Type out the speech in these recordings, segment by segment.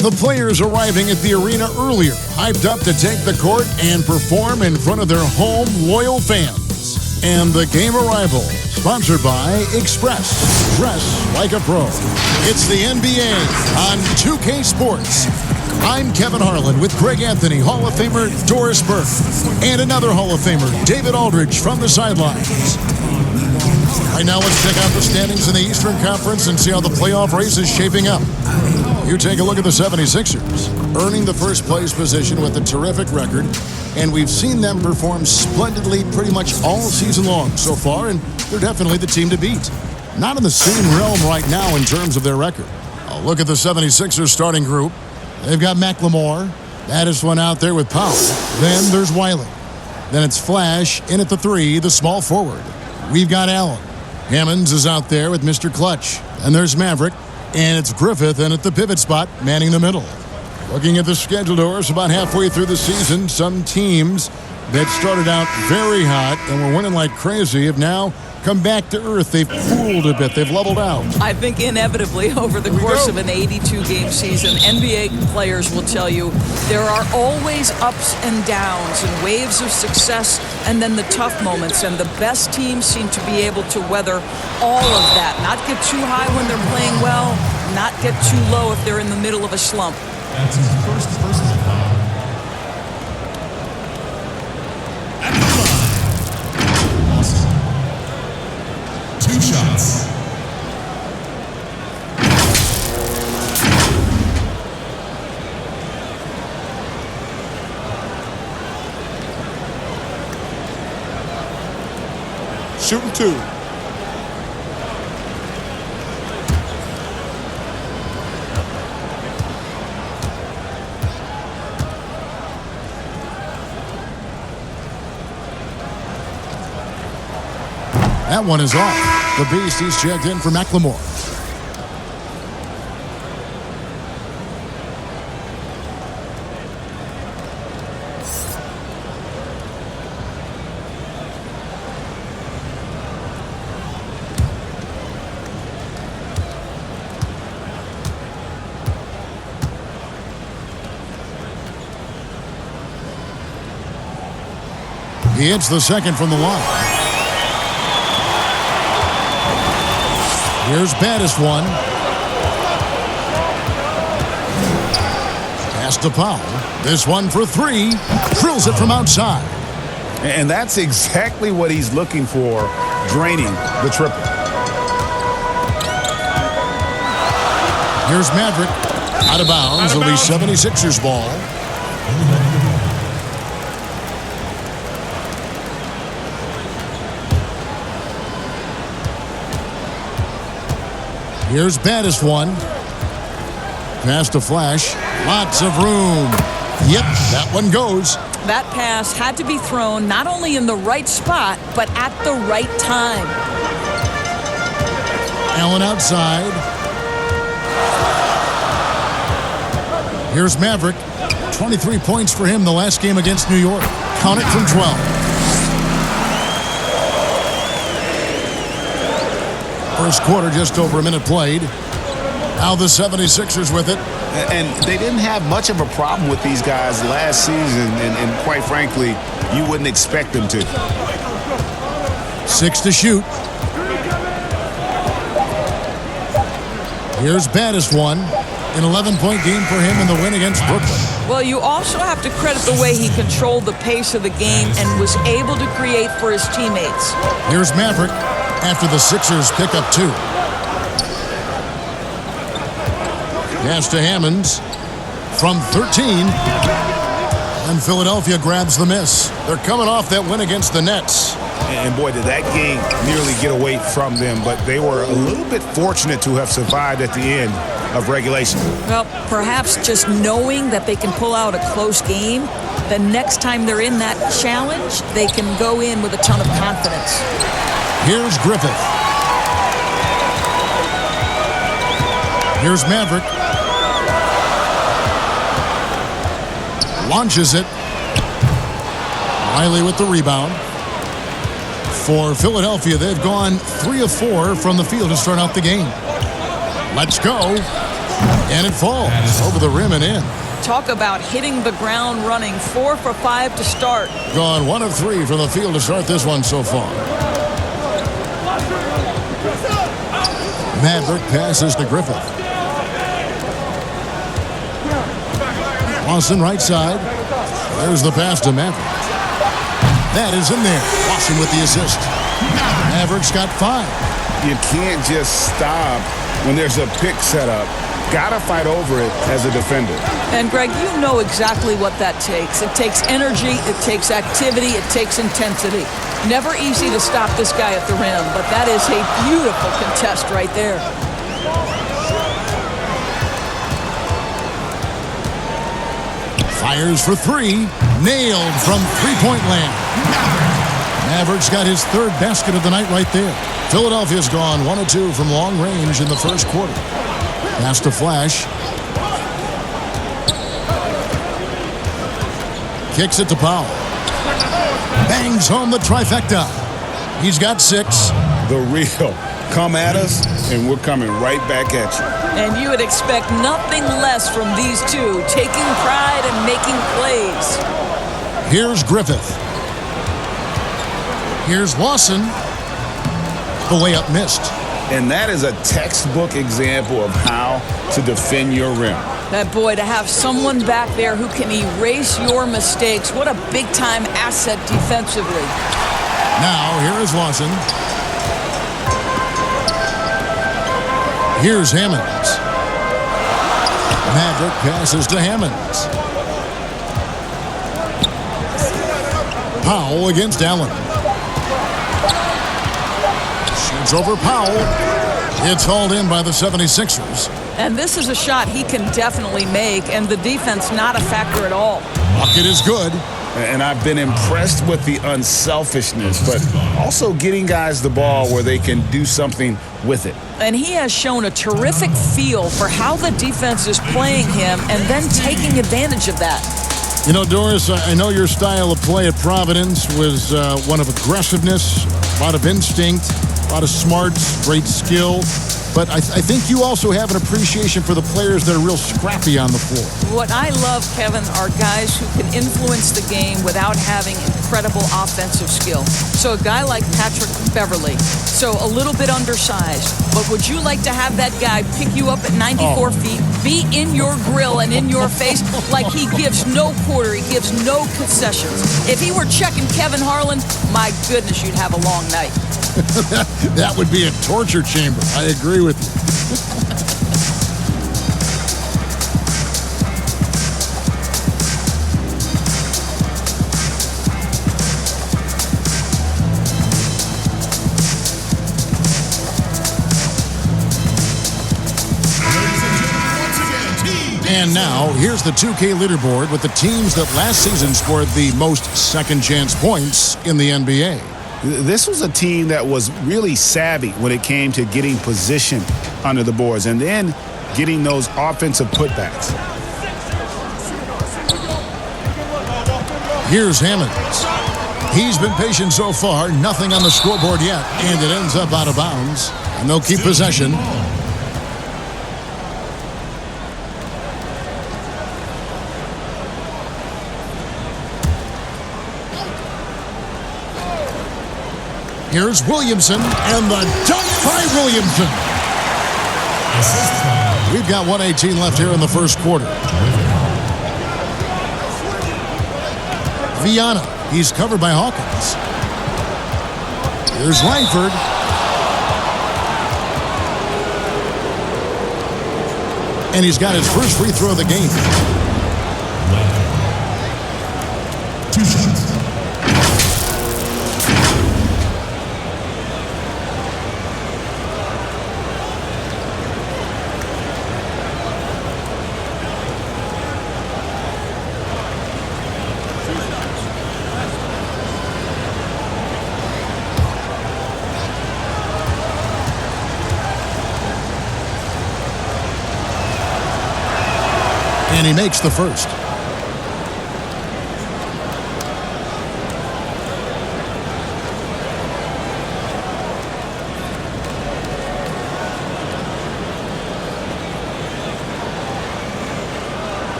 The players arriving at the arena earlier, hyped up to take the court and perform in front of their home loyal fans. And the game arrival, sponsored by Express. Dress like a pro. It's the NBA on 2K Sports. I'm Kevin Harlan with Greg Anthony, Hall of Famer Doris Burke, and another Hall of Famer, David Aldridge, from the sidelines. Right now, let's check out the standings in the Eastern Conference and see how the playoff race is shaping up. You take a look at the 76ers, earning the first place position with a terrific record, and we've seen them perform splendidly pretty much all season long so far, and they're definitely the team to beat. Not in the same realm right now in terms of their record. I'll look at the 76ers starting group. They've got McLemore. That is one out there with Powell. Then there's Wiley. Then it's Flash in at the 3, the small forward. We've got Allen. Hammonds is out there with Mr. Clutch. And there's Maverick. And it's Griffith in at the pivot spot, manning the middle. Looking at the schedule, Doris, about halfway through the season, some teams that started out very hot and were winning like crazy have now come back to earth. They've cooled a bit. They've leveled out. I think inevitably over the course of an 82-game season, NBA players will tell you there are always ups and downs and waves of success and then the tough moments. And the best teams seem to be able to weather all of that. Not get too high when they're playing well, not get too low if they're in the middle of a slump. That's his first personal foul. At the line. Awesome. 2 shots. Shooting 2. That one is off. The Beast, he's checked in for McLemore. He hits the second from the line. Here's Baddest one. Pass to Powell. This one for 3. Drills it from outside. And that's exactly what he's looking for, draining the triple. Here's Maverick. Out of bounds. It'll be 76ers ball. Here's Baddest one. Pass to Flash. Lots of room. Yep, that one goes. That pass had to be thrown not only in the right spot, but at the right time. Allen outside. Here's Maverick. 23 points for him the last game against New York. Count it from 12. First quarter, just over a minute played. Now the 76ers with it. And they didn't have much of a problem with these guys last season, and quite frankly, you wouldn't expect them to. 6 to shoot. Here's Baddest one. An 11-point game for him in the win against Brooklyn. Well, you also have to credit the way he controlled the pace of the game and was able to create for his teammates. Here's Maverick after the Sixers pick up 2. Pass to Hammonds from 13. And Philadelphia grabs the miss. They're coming off that win against the Nets. And boy, did that game nearly get away from them, but they were a little bit fortunate to have survived at the end of regulation. Well, perhaps just knowing that they can pull out a close game, the next time they're in that challenge, they can go in with a ton of confidence. Here's Griffith. Here's Maverick. Launches it. Wiley with the rebound. For Philadelphia, they've gone 3 of 4 from the field to start out the game. Let's go. And it falls over the rim and in. Talk about hitting the ground running. 4 for 5 to start. Gone 1 of 3 from the field to start this one so far. Maverick passes to Griffith. Lawson right side. There's the pass to Maverick. That is in there. Lawson with the assist. Maverick's got 5. You can't just stop when there's a pick set up. Gotta fight over it as a defender. And Greg, you know exactly what that takes. It takes energy, it takes activity, it takes intensity. Never easy to stop this guy at the rim, but that is a beautiful contest right there. Fires for 3. Nailed from three-point land. Maverick's got his 3rd basket of the night right there. Philadelphia's gone 1 of 2 from long range in the first quarter. Pass to Flash. Kicks it to Powell. Bangs home the trifecta. He's got 6. The real. Come at us, and we're coming right back at you. And you would expect nothing less from these two, taking pride and making plays. Here's Griffith. Here's Lawson. The layup missed. And that is a textbook example of how to defend your rim. That boy, to have someone back there who can erase your mistakes, what a big-time asset defensively. Now, here is Lawson. Here's Hammonds. Maverick passes to Hammonds. Powell against Allen. Shoots over Powell. It's hauled in by the 76ers. And this is a shot he can definitely make, and the defense not a factor at all. Bucket is good. And I've been impressed with the unselfishness, but also getting guys the ball where they can do something with it. And he has shown a terrific feel for how the defense is playing him and then taking advantage of that. You know, Doris, I know your style of play at Providence was one of aggressiveness, a lot of instinct, a lot of smarts, great skill. But I think you also have an appreciation for the players that are real scrappy on the floor. What I love, Kevin, are guys who can influence the game without having incredible offensive skill. So a guy like Patrick Beverly, so a little bit undersized. But would you like to have that guy pick you up at 94 feet, be in your grill and in your face like he gives no quarter, he gives no concessions? If he were checking Kevin Harlan, my goodness, you'd have a long night. That would be a torture chamber. I agree with you. And now, here's the 2K leaderboard with the teams that last season scored the most second-chance points in the NBA. This was a team that was really savvy when it came to getting position under the boards and then getting those offensive putbacks. Here's Hammonds. He's been patient so far, nothing on the scoreboard yet, and it ends up out of bounds. And they'll keep possession. Here's Williamson, and the dunk by Williamson. We've got 1:18 left here in the first quarter. Viana, he's covered by Hawkins. Here's Langford. And he's got his first free throw of the game. 2 shots. And he makes the first.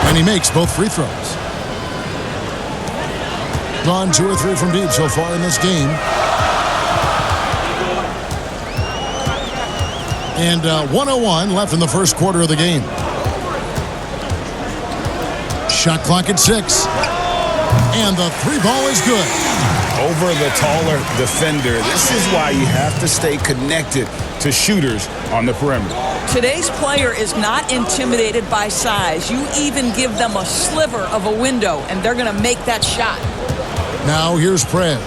And he makes both free throws. Gone 2 or 3 from deep so far in this game. And 1:01 left in the first quarter of the game. Shot clock at 6. And the 3 ball is good. Over the taller defender. This is why you have to stay connected to shooters on the perimeter. Today's player is not intimidated by size. You even give them a sliver of a window, and they're going to make that shot. Now here's Prez.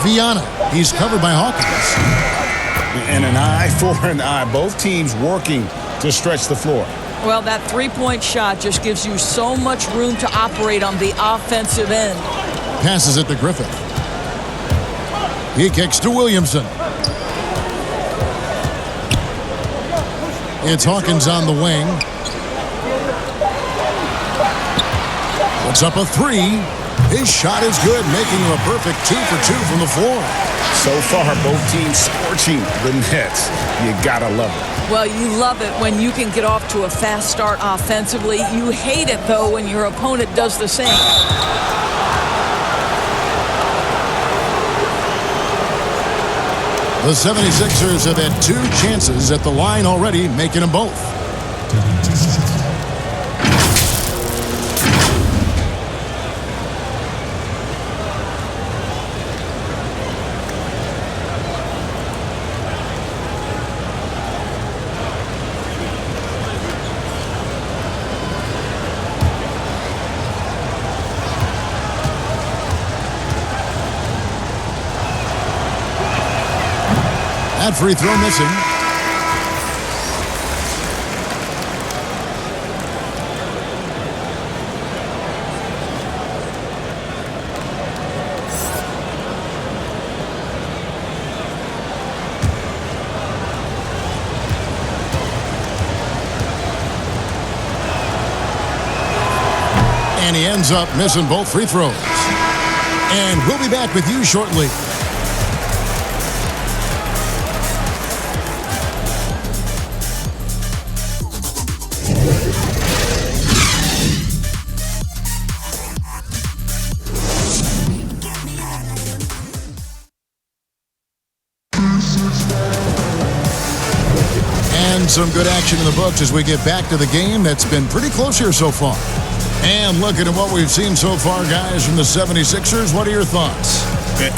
Viana. He's covered by Hawkins. And an eye for an eye. Both teams working to stretch the floor. Well, that three-point shot just gives you so much room to operate on the offensive end. Passes it to Griffith. He kicks to Williamson. It's Hawkins on the wing. Puts up a 3. His shot is good, making him a perfect 2 for 2 from the floor. So far, both teams scorching the Nets. You gotta love it. Well, you love it when you can get off to a fast start offensively. You hate it, though, when your opponent does the same. The 76ers have had 2 chances at the line already, making them both. That free throw missing. And he ends up missing both free throws. And we'll be back with you shortly. Some good action in the books as we get back to the game that's been pretty close here so far. And looking at what we've seen so far, guys, from the 76ers, what are your thoughts?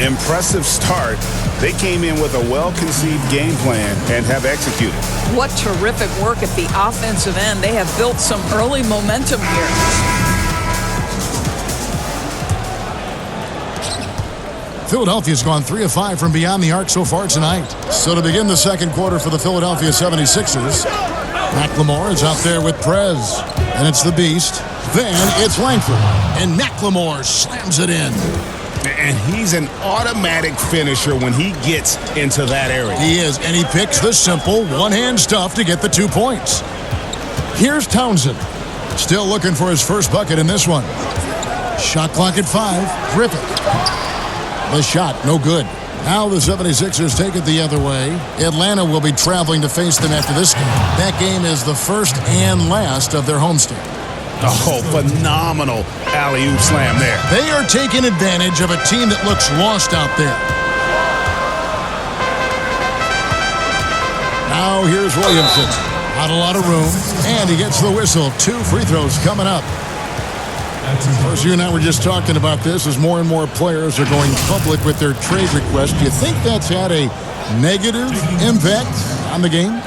Impressive start. They came in with a well-conceived game plan and have executed. What terrific work at the offensive end. They have built some early momentum here. Philadelphia's gone 3 of 5 from beyond the arc so far tonight. So to begin the second quarter for the Philadelphia 76ers, McLemore is out there with Prez. And it's the Beast. Then it's Langford. And McLemore slams it in. And he's an automatic finisher when he gets into that area. He is, and he picks the simple one-hand stuff to get the 2 points. Here's Townsend. Still looking for his first bucket in this one. Shot clock at 5. Griffith. The shot, no good. Now the 76ers take it the other way. Atlanta will be traveling to face them after this game. That game is the first and last of their homestand. Oh, phenomenal alley-oop slam there. They are taking advantage of a team that looks lost out there. Now here's Williamson. Not a lot of room. And he gets the whistle. 2 free throws coming up. Of course, you and I were just talking about this as more and more players are going public with their trade requests. Do you think that's had a negative impact on the game?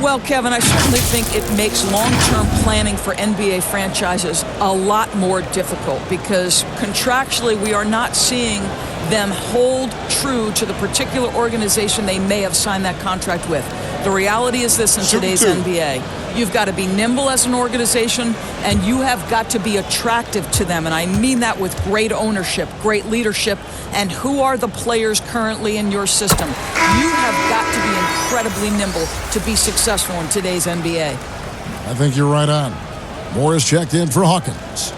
Well, Kevin, I certainly think it makes long-term planning for NBA franchises a lot more difficult because contractually we are not seeing them hold true to the particular organization they may have signed that contract with. The reality is this in today's NBA. You've got to be nimble as an organization, and you have got to be attractive to them. And I mean that with great ownership, great leadership, and who are the players currently in your system. You have got to be incredibly nimble to be successful in today's NBA. I think you're right on. Morris checked in for Hawkins.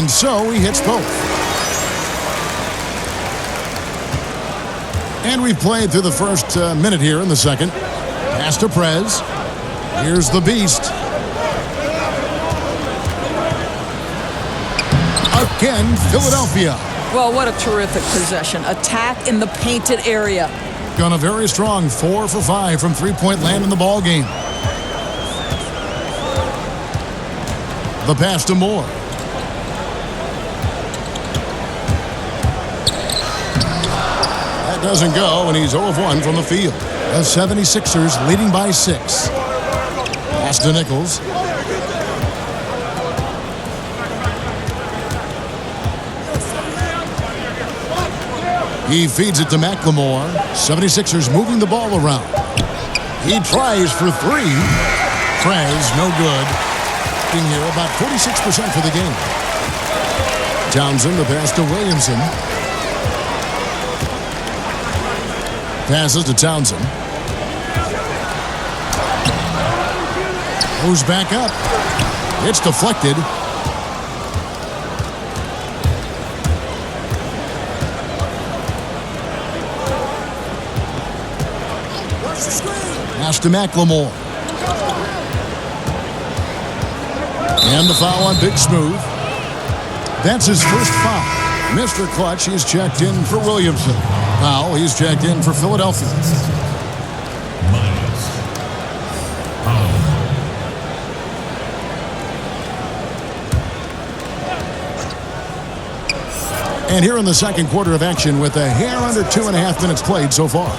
And so he hits both. And we've played through the first minute here in the second. Pass to Prez. Here's the beast. Again, Philadelphia. Well, what a terrific possession. Attack in the painted area. Gone a very strong 4 for 5 from three-point land in the ball game. The pass to Moore. That doesn't go, and he's 0 of 1 from the field. The 76ers leading by 6. Pass to Nichols. He feeds it to McLemore. 76ers moving the ball around. He tries for 3. Prez, no good. In here, about 46% for the game. Townsend, the pass to Williamson. Passes to Townsend. Goes back up. It's deflected. Pass to McLemore. And the foul on Big Smooth. That's his first foul. Mr. Clutch, he's checked in for Williamson. Foul, he's checked in for Philadelphia. And here in the second quarter of action with a hair under 2.5 minutes played so far.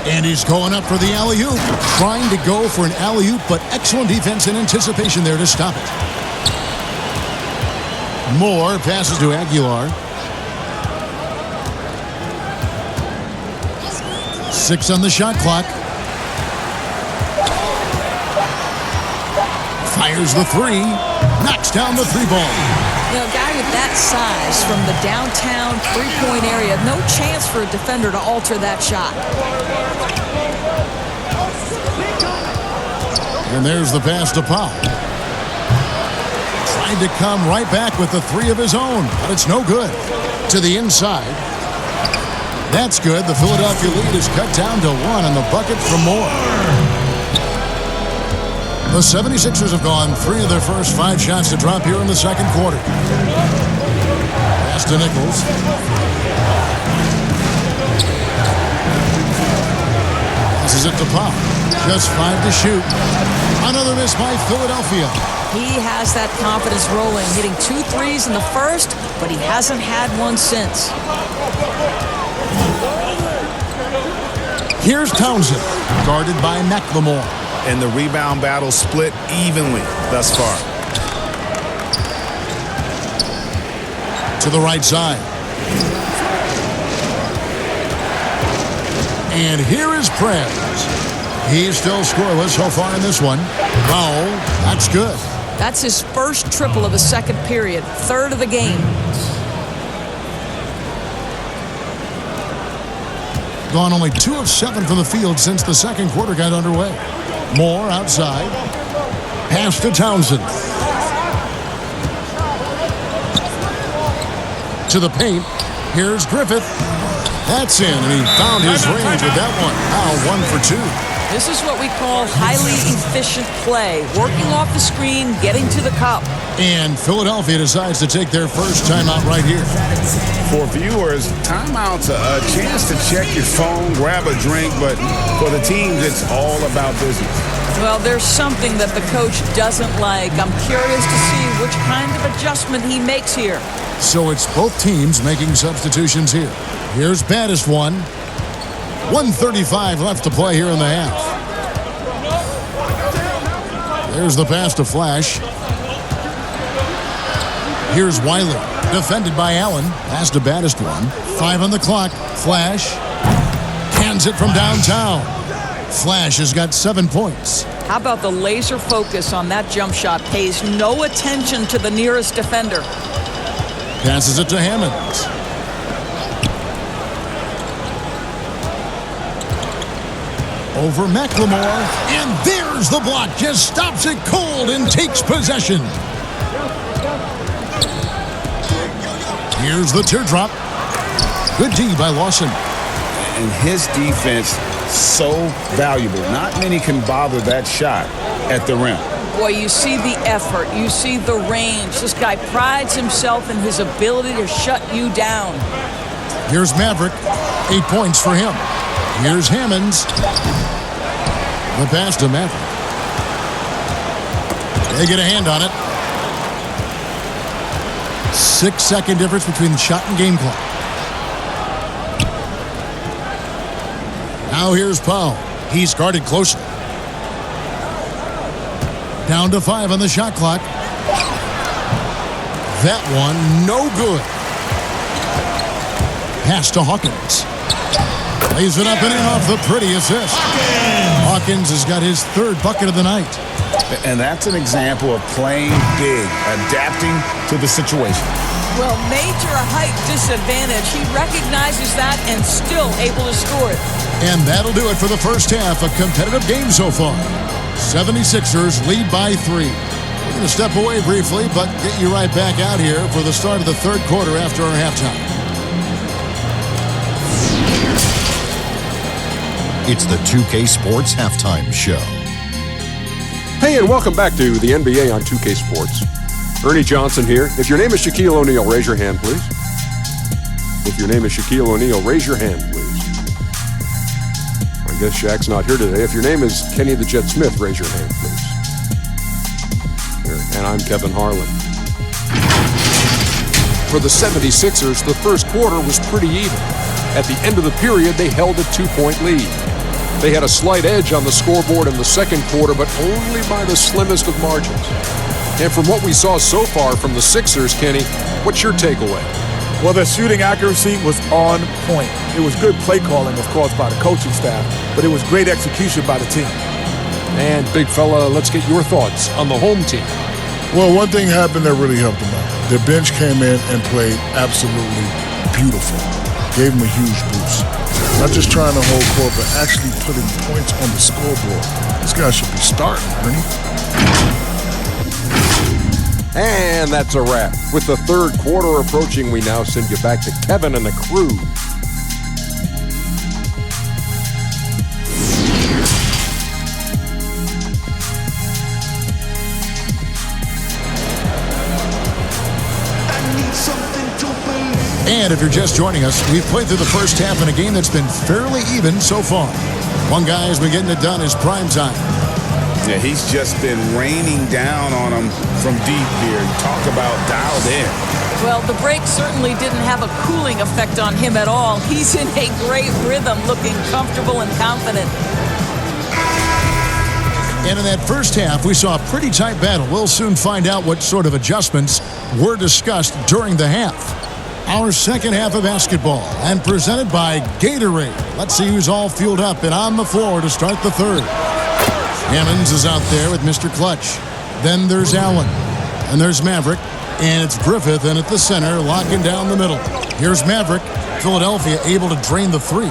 And he's going up for the alley-oop. Trying to go for an alley-oop, but excellent defense and anticipation there to stop it. Moore passes to Aguilar. 6 on the shot clock. Fires the 3. Knocks down the 3-ball. You know, a guy with that size from the downtown three-point area, no chance for a defender to alter that shot. And there's the pass to Pop. Tried to come right back with the 3 of his own, but it's no good. To the inside. That's good. The Philadelphia lead is cut down to 1 on the bucket from Moore. The 76ers have gone 3 of their first 5 shots to drop here in the second quarter. Pass to Nichols. Passes it to Pop. Just 5 to shoot. Another miss by Philadelphia. He has that confidence rolling, hitting 2 threes in the first, but he hasn't had one since. Here's Townsend, guarded by McLemore. And the rebound battle split evenly thus far. To the right side. And here is Prez. He's still scoreless so far in this one. Foul. That's good. That's his first triple of the second period, 3rd of the game. Gone only 2 of 7 from the field since the second quarter got underway. Moore outside. Pass to Townsend. To the paint. Here's Griffith. That's in, and he found his range with that one. Now 1 for 2. This is what we call highly efficient play. Working off the screen, getting to the cup. And Philadelphia decides to take their first timeout right here. For viewers, timeout's a chance to check your phone, grab a drink, but for the teams, it's all about business. Well, there's something that the coach doesn't like. I'm curious to see which kind of adjustment he makes here. So it's both teams making substitutions here. Here's baddest one. 1:35 left to play here in the half. There's the pass to Flash. Here's Wiley, defended by Allen. Pass to baddest one. 5 on the clock. Flash hands it from downtown. Flash has got 7 points. How about the laser focus on that jump shot? Pays no attention to the nearest defender. Passes it to Hammonds. Over McLemore, and there's the block. Just stops it cold and takes possession. Here's the teardrop. Good D by Lawson. And his defense, so valuable. Not many can bother that shot at the rim. Boy, you see the effort. You see the range. This guy prides himself in his ability to shut you down. Here's Maverick. 8 points for him. Here's Hammonds. The pass to Maverick. They get a hand on it. 6-second difference between the shot and game clock. Now here's Powell. He's guarded closely. Down to 5 on the shot clock. That one, no good. Pass to Hawkins. Lays it up and in off the pretty assist. Hawkins has got his 3rd bucket of the night. And that's an example of playing big, adapting to the situation. Well, major height disadvantage. He recognizes that and still able to score it. And that'll do it for the first half. A competitive game so far. 76ers lead by 3. We're going to step away briefly, but get you right back out here for the start of the 3rd quarter after our halftime. It's the 2K Sports Halftime Show. Hey, and welcome back to the NBA on 2K Sports. Ernie Johnson here. If your name is Shaquille O'Neal, raise your hand, please. If your name is Shaquille O'Neal, raise your hand, please. I guess Shaq's not here today. If your name is Kenny the Jet Smith, raise your hand, please. And I'm Kevin Harlan. For the 76ers, the first quarter was pretty even. At the end of the period, they held a 2-point lead. They had a slight edge on the scoreboard in the second quarter, but only by the slimmest of margins. And from what we saw so far from the Sixers, Kenny, what's your takeaway? Well, their shooting accuracy was on point. It was good play calling, of course, by the coaching staff, but it was great execution by the team. And, big fella, let's get your thoughts on the home team. Well, one thing happened that really helped them out. Their bench came in and played absolutely beautiful. Gave them a huge boost. Not just trying to hold court, but actually putting points on the scoreboard. This guy should be starting, Ernie. And that's a wrap. With the third quarter approaching, we now send you back to Kevin and the crew. And if you're just joining us, we've played through the first half in a game that's been fairly even so far. One guy has been getting it done is Prime Time. Yeah, he's just been raining down on them from deep here. Talk about dialed in. Well, the break certainly didn't have a cooling effect on him at all. He's in a great rhythm, looking comfortable and confident. And in that first half, we saw a pretty tight battle. We'll soon find out what sort of adjustments were discussed during the half. Our second half of basketball, and presented by Gatorade. Let's see who's all fueled up and on the floor to start the third. Hammonds is out there with Mr. Clutch. Then there's Allen. And there's Maverick. And it's Griffith in at the center, locking down the middle. Here's Maverick. Philadelphia able to drain the three.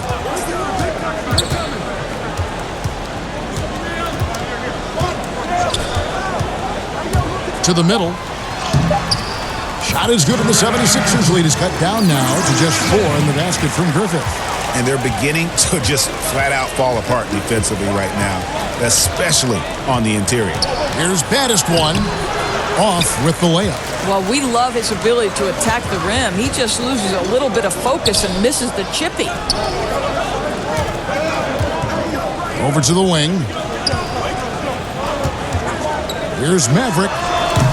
To the middle. Shot is good, and the 76ers lead is cut down now to just 4 in the basket from Griffith. And they're beginning to just flat out fall apart defensively right now, especially on the interior. Here's baddest one, off with the layup. Well, we love his ability to attack the rim. He just loses a little bit of focus and misses the chippy. Over to the wing. Here's Maverick.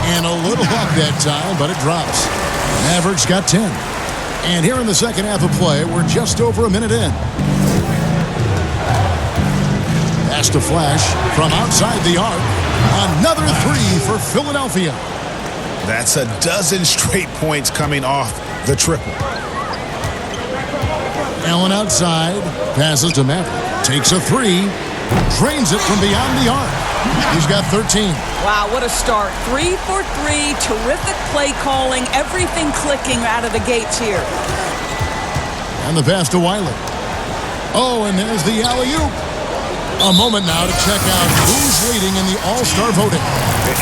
And a little up that time, but it drops. Maverick's got 10. And here in the second half of play, we're just over a minute in. Pass to Flash from outside the arc. Another three for Philadelphia. That's a dozen straight points coming off the triple. Allen outside. Passes to Maverick. Takes a three. Drains it from beyond the arc. He's got 13. Wow, what a start. 3 for 3. Terrific play calling. Everything clicking out of the gates here. And the pass to Wiley. Oh, and there's the alley-oop. A moment now to check out who's leading in the All-Star voting.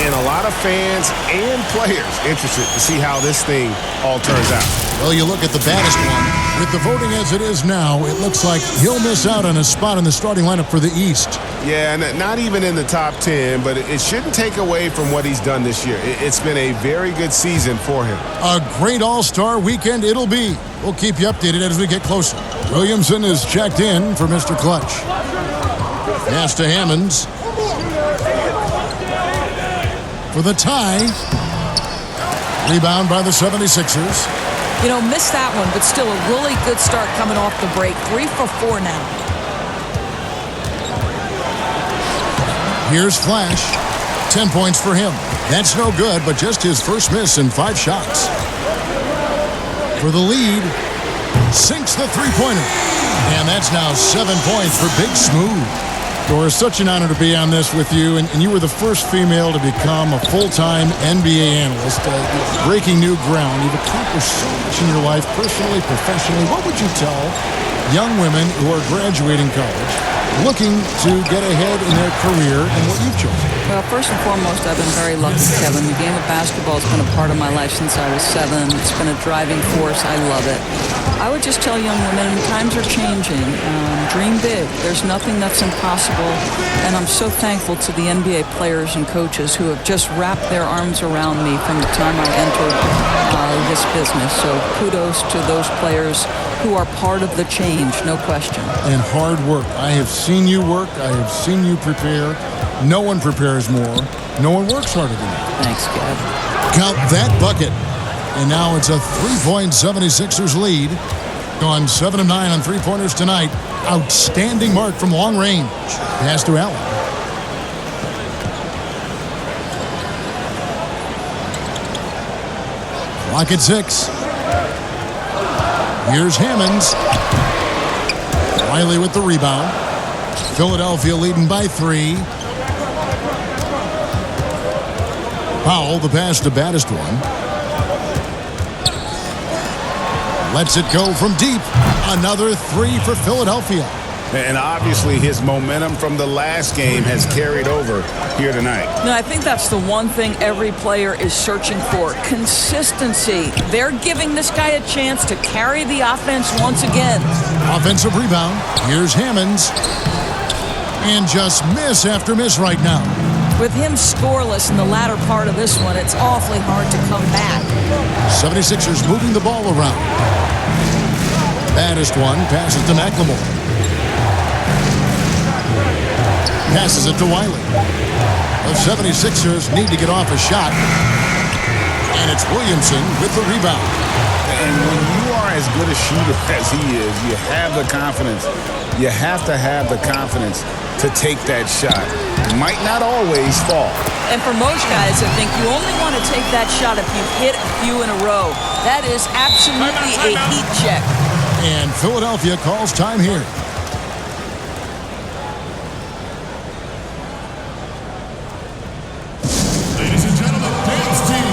And a lot of fans and players interested to see how this thing all turns out. Well, you look at the baddest one. With the voting as it is now, it looks like he'll miss out on a spot in the starting lineup for the East. Yeah, and not even in the top 10, but it shouldn't take away from what he's done this year. It's been a very good season for him. A great All-Star weekend it'll be. We'll keep you updated as we get closer. Williamson is checked in for Mr. Clutch. Pass to Hammonds. For the tie. Rebound by the 76ers. You know, missed that one, but still a really good start coming off the break. 3 for 4 now. Here's Flash. 10 points for him. That's no good, but just his first miss in 5 shots. For the lead, sinks the three-pointer. And that's now 7 points for Big Smooth. Doris, such an honor to be on this with you, and you were the first female to become a full-time NBA analyst, breaking new ground. You've accomplished so much in your life, personally, professionally. What would you tell young women who are graduating college, looking to get ahead in their career and what you've chosen? Well, first and foremost, I've been very lucky, Kevin. The game of basketball has been a part of my life since I was 7. It's been a driving force. I love it. I would just tell young women, times are changing. Dream big. There's nothing that's impossible. And I'm so thankful to the NBA players and coaches who have just wrapped their arms around me from the time I entered this business. So kudos to those players who are part of the change, no question. And hard work. I have seen you work. I have seen you prepare. No one prepares more. No one works harder than you. Thanks, Kev. Count that bucket. And now it's a 3-point 76ers lead. Gone 7 of 9 on three-pointers tonight. Outstanding mark from long range. Pass to Allen. Clock at 6. Here's Hammonds. Riley with the rebound. Philadelphia leading by 3. Powell, the pass to baddest one. Lets it go from deep. Another 3 for Philadelphia. And obviously his momentum from the last game has carried over here tonight. No, I think that's the one thing every player is searching for. Consistency. They're giving this guy a chance to carry the offense once again. Offensive rebound. Here's Hammonds. And just miss after miss right now. With him scoreless in the latter part of this one, it's awfully hard to come back. 76ers moving the ball around. Baddest one passes to McLemore. Passes it to Wiley. The 76ers need to get off a shot. And it's Williamson with the rebound. And when you are as good a shooter as he is, you have the confidence. You have to have the confidence to take that shot. It might not always fall. And for most guys, I think you only want to take that shot if you've hit a few in a row. That is absolutely a heat check. And Philadelphia calls time here. Ladies and gentlemen, dance team.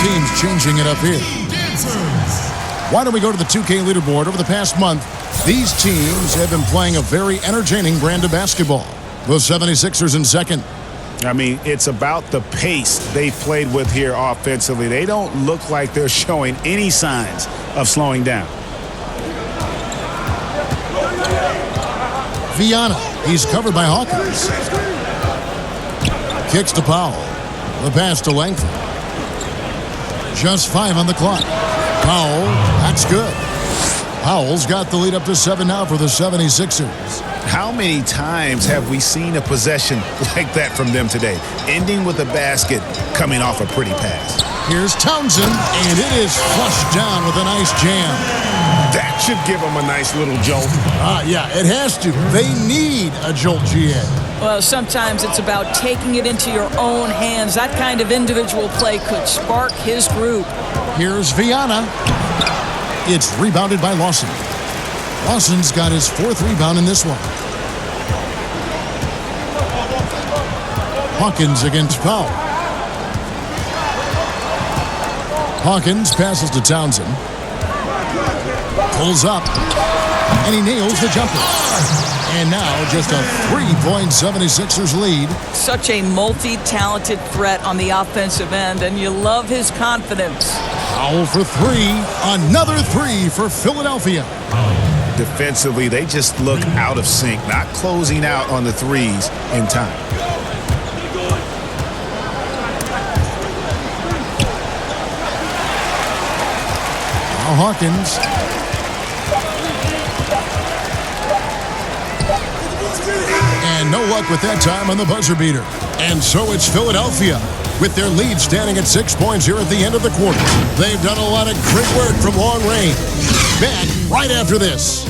Teams changing it up here. Why don't we go to the 2K leaderboard? Over the past month, these teams have been playing a very entertaining brand of basketball. The 76ers in second. I mean, it's about the pace they've played with here offensively. They don't look like they're showing any signs of slowing down. Viana, he's covered by Hawkins. Kicks to Powell. The pass to Langford. Just 5 on the clock. Powell, that's good. Powell's got the lead up to 7 now for the 76ers. How many times have we seen a possession like that from them today? Ending with a basket, coming off a pretty pass. Here's Townsend, and it is flushed down with a nice jam. That should give them a nice little jolt. Yeah, it has to. They need a jolt, GA. Well, sometimes it's about taking it into your own hands. That kind of individual play could spark his group. Here's Viana. It's rebounded by Lawson. Lawson's got his 4th rebound in this one. Hawkins against Powell. Hawkins passes to Townsend. Pulls up. And he nails the jumper. And now just a 3-point 76ers lead. Such a multi-talented threat on the offensive end, and you love his confidence. Powell for 3. Another 3 for Philadelphia. Defensively, they just look out of sync, not closing out on the threes in time. Now Hawkins. And no luck with that time on the buzzer beater. And so it's Philadelphia with their lead standing at 6 points here at the end of the quarter. They've done a lot of great work from long range. Back right after this.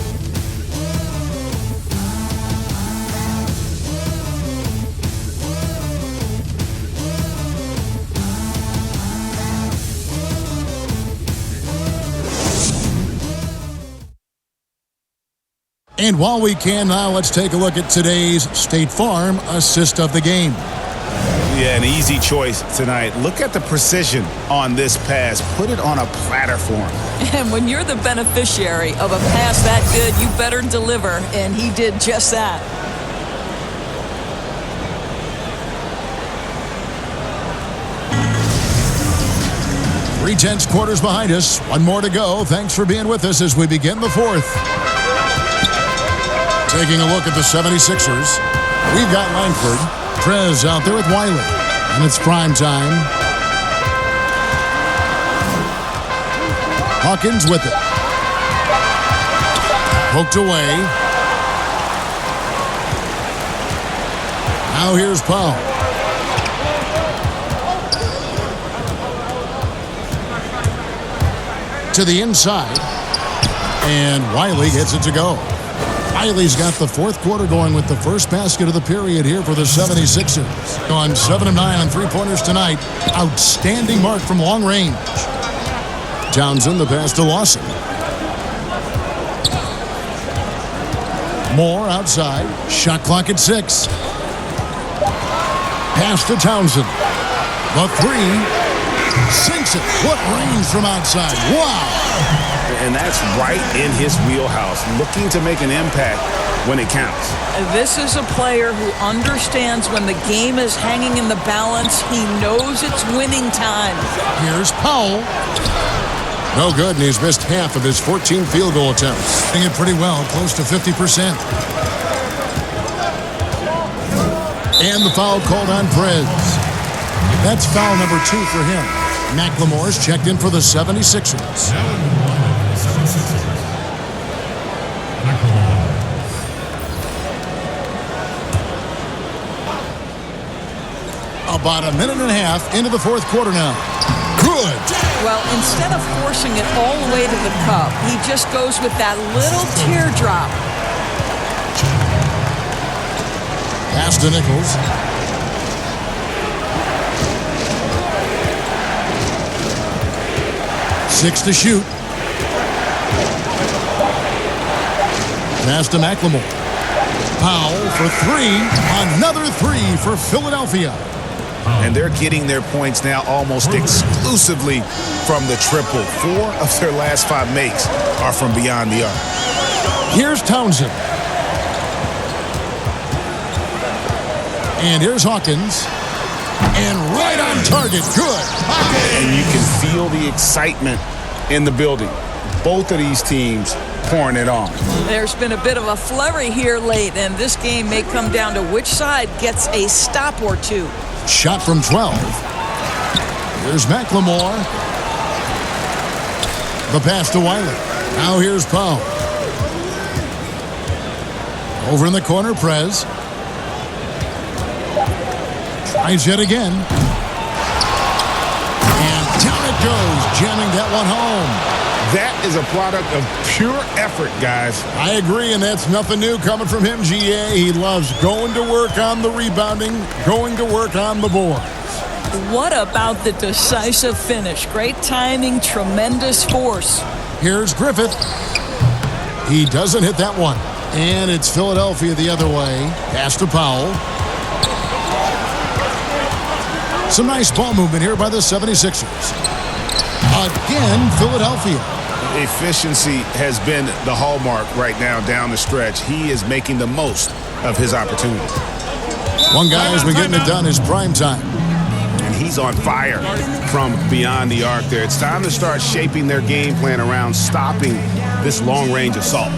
And while we can now, let's take a look at today's State Farm assist of the game. Yeah, an easy choice tonight. Look at the precision on this pass. Put it on a platter for him. And when you're the beneficiary of a pass that good, you better deliver, and he did just that. Three-tenths quarters behind us. One more to go. Thanks for being with us as we begin the 4th. Taking a look at the 76ers, we've got Langford. Prez out there with Wiley. And it's prime time. Hawkins with it. Poked away. Now here's Powell. To the inside. And Wiley gets it to go. Wiley's got the 4th quarter going with the first basket of the period here for the 76ers. On 7 of 9 on three-pointers tonight. Outstanding mark from long range. Townsend, the pass to Lawson. Moore outside. Shot clock at 6. Pass to Townsend. The 3. Sinks it. What range from outside. Wow. And that's right in his wheelhouse, looking to make an impact when it counts. This is a player who understands when the game is hanging in the balance. He knows it's winning time. Here's Powell. No good, and he's missed half of his 14 field goal attempts. Doing it pretty well, close to 50%. And the foul called on Prez. That's foul number 2 for him. McLemore's checked in for the 76ers. About a minute and a half into the 4th quarter now. Good. Well, instead of forcing it all the way to the cup, he just goes with that little teardrop. Pass to Nichols. Six to shoot. Pass to McLemore. Powell for 3. Another 3 for Philadelphia. And they're getting their points now almost exclusively from the triple. 4 of their last 5 makes are from beyond the arc. Here's Townsend. And here's Hawkins. And right on target. Good. And you can feel the excitement in the building. Both of these teams pouring it on. There's been a bit of a flurry here late, and this game may come down to which side gets a stop or two. Shot from 12. Here's McLemore. The pass to Wiley. Now here's Powell. Over in the corner, Prez. Tries yet again. And down it goes, jamming that one home. That is a product of pure effort, guys. I agree, and that's nothing new coming from him, GA. He loves going to work on the rebounding, going to work on the boards. What about the decisive finish? Great timing, tremendous force. Here's Griffith. He doesn't hit that one. And it's Philadelphia the other way. Pass to Powell. Some nice ball movement here by the 76ers. Again, Philadelphia. Efficiency has been the hallmark right now down the stretch. He is making the most of his opportunity. One guy who's been getting it done is prime time. And he's on fire from beyond the arc there. It's time to start shaping their game plan around stopping this long-range assault.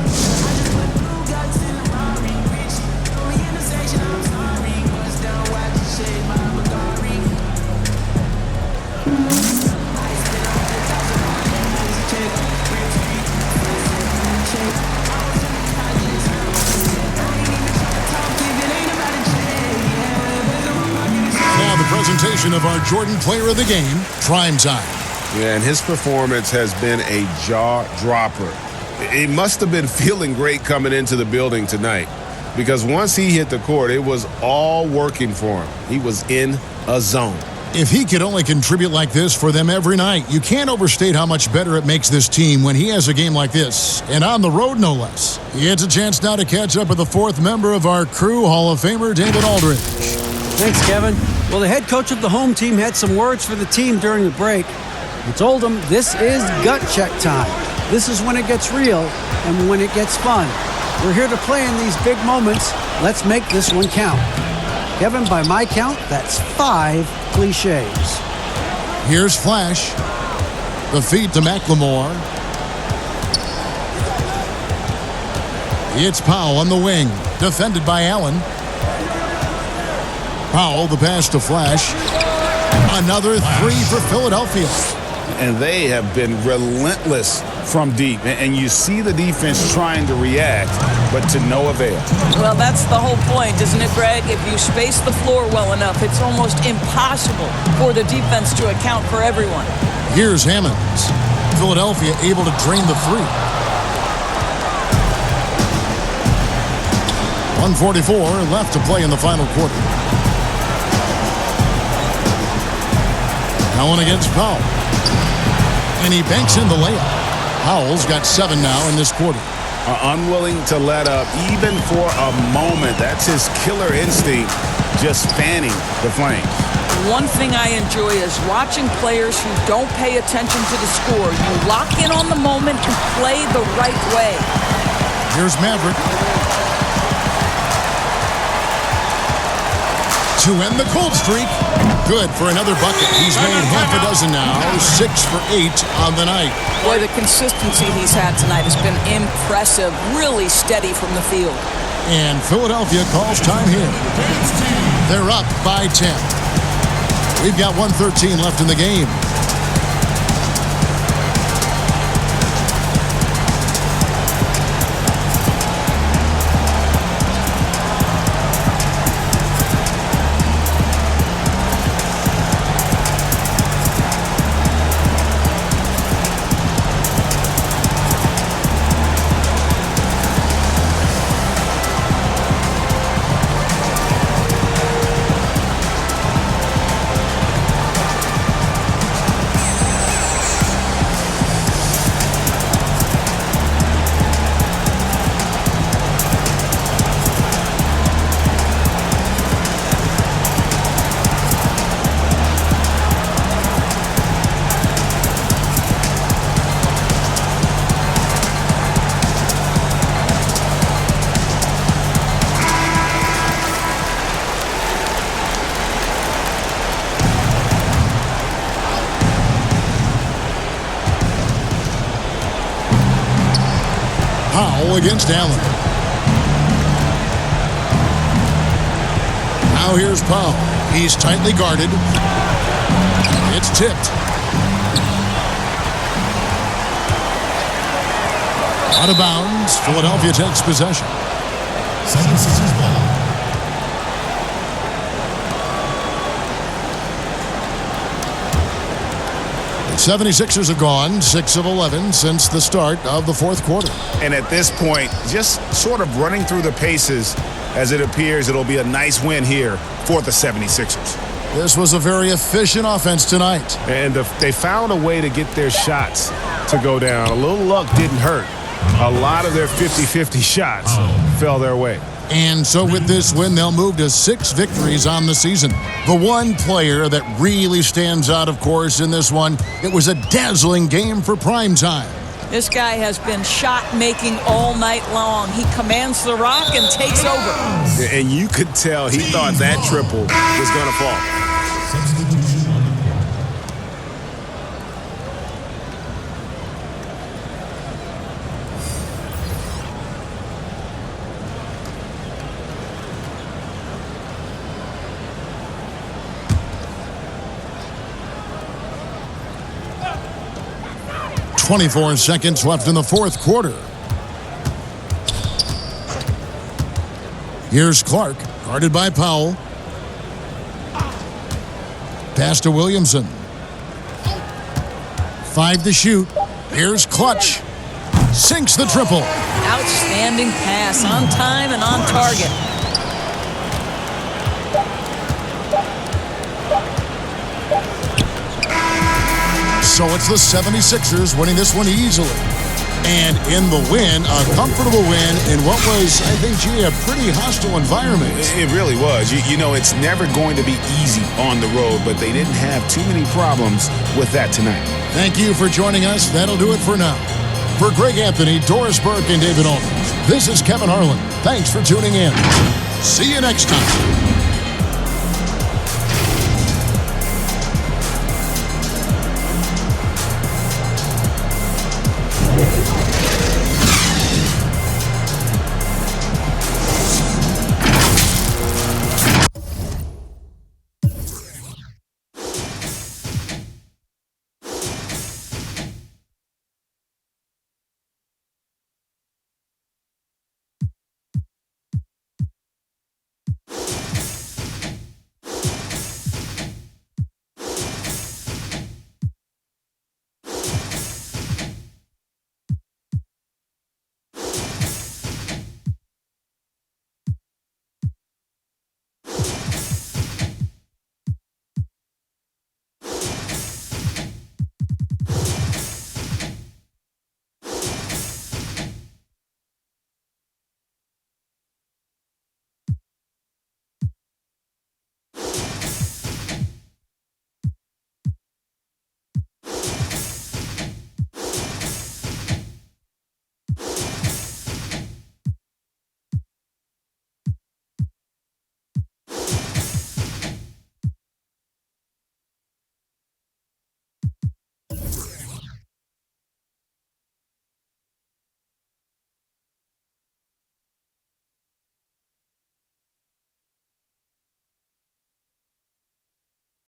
Presentation of our Jordan Player of the Game, Prime Time. Yeah, and his performance has been a jaw-dropper. He must have been feeling great coming into the building tonight because once he hit the court, it was all working for him. He was in a zone. If he could only contribute like this for them every night, you can't overstate how much better it makes this team when he has a game like this, and on the road no less. He gets a chance now to catch up with the fourth member of our crew, Hall of Famer David Aldridge. Thanks, Kevin. Well, the head coach of the home team had some words for the team during the break. He told them this is gut check time. This is when it gets real and when it gets fun. We're here to play in these big moments. Let's make this one count. Kevin, by my count, that's 5 cliches. Here's Flash. The feed to McLemore. It's Powell on the wing. Defended by Allen. Powell, the pass to Flash. Another three for Philadelphia. And they have been relentless from deep. And you see the defense trying to react, but to no avail. Well, that's the whole point, isn't it, Greg? If you space the floor well enough, it's almost impossible for the defense to account for everyone. Here's Hammonds. Philadelphia able to drain the three. 1:44 left to play in the final quarter. Allen against Powell. And he banks in the layup. Powell's got 7 now in this quarter. Unwilling to let up even for a moment. That's his killer instinct, just fanning the flames. One thing I enjoy is watching players who don't pay attention to the score. You lock in on the moment and play the right way. Here's Maverick. To end the cold streak. Good for another bucket. He's made half a dozen now. 6 for 8 on the night. Boy, the consistency he's had tonight has been impressive. Really steady from the field. And Philadelphia calls time here. They're up by 10. We've got 1:13 left in the game. Powell against Allen. Now here's Powell. He's tightly guarded. It's tipped. Out of bounds. Philadelphia takes possession. 76ers ball. The 76ers are gone 6 of 11 since the start of the fourth quarter. And at this point, just sort of running through the paces as it appears it'll be a nice win here for the 76ers. This was a very efficient offense tonight. And they found a way to get their shots to go down. A little luck didn't hurt. A lot of their 50-50 shots fell their way. And so with this win, they'll move to 6 victories on the season. The one player that really stands out, of course, in this one, it was a dazzling game for primetime. This guy has been shot-making all night long. He commands the rock and takes over. And you could tell he thought that triple was going to fall. .24 seconds left in the fourth quarter. Here's Clark, guarded by Powell. Pass to Williamson. 5 to shoot. Here's Clutch. Sinks the triple. Outstanding pass, on time and on target. So it's the 76ers winning this one easily. And in the win, a comfortable win in what was, I think, a pretty hostile environment. It really was. You know, it's never going to be easy on the road, but they didn't have too many problems with that tonight. Thank you for joining us. That'll do it for now. For Greg Anthony, Doris Burke, and David Owens, this is Kevin Harlan. Thanks for tuning in. See you next time.